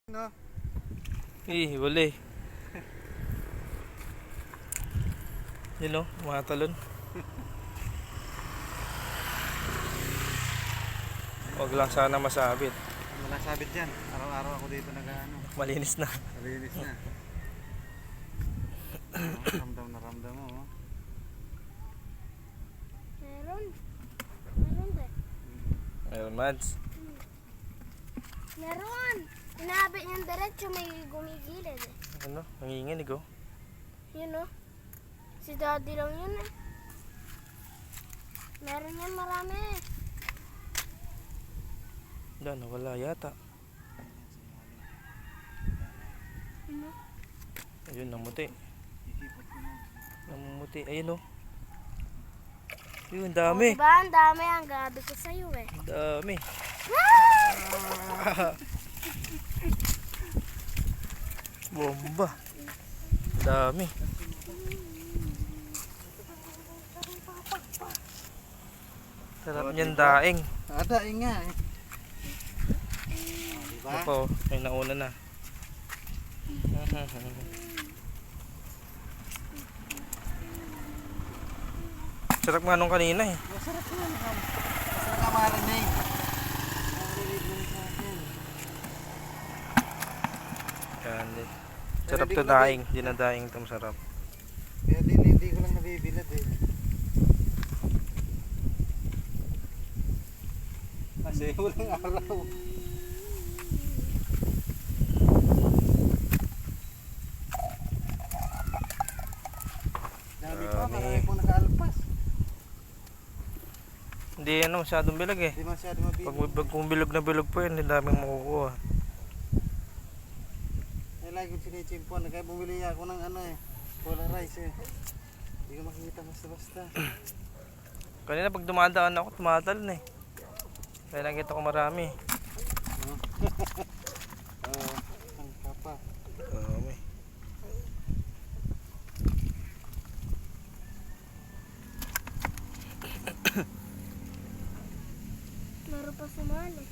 No? Huli. Yun o, mga talon. Huwag lang sana masabit. Walang sabit dyan. Araw-araw ako dito nag-ano. Malinis na. Malinis na. Ramdam mo. Oh. Meron. Meron din. Meron, Mads. Meron. Inabit niyang diretso, may gumigilid eh. Ano? Nanginginig oh. Yun o. Si daddy lang yun eh. Meron yan marami eh. Wala, nawala yata. Ano? Ayun, namuti. Namumuti. Ayun oh. Yun, dami. Diba ang dami ang gabi ko sa'yo eh. Dami. Bomba. Dami. Sarap niyan daing. Daing nga eh. Diba? Ako, may nauna na. Sarap nga nung kanina eh. Masarap yan. Masarap nga marinig. Yan din. Sarap to daing. Hindi na daing ito masarap. Kaya hindi ko lang nabibilad eh. Kasi walang araw. Dami pa, marami pong nakaalpas. Hindi ano masyadong bilag eh. Hindi masyado mabilis. Pag kung bilog na bilog po yan, hindi daming makukuha. Eh, lagi kong sinichimpuan. Kaya bumili ako ng ano eh. Polarize eh. Hindi ko makikita basta-basta. Kanina pag dumadaan ako, tumatalon eh. Kaya nakita ko marami. Oo, ang kapa. Dami. Meron pa sumali.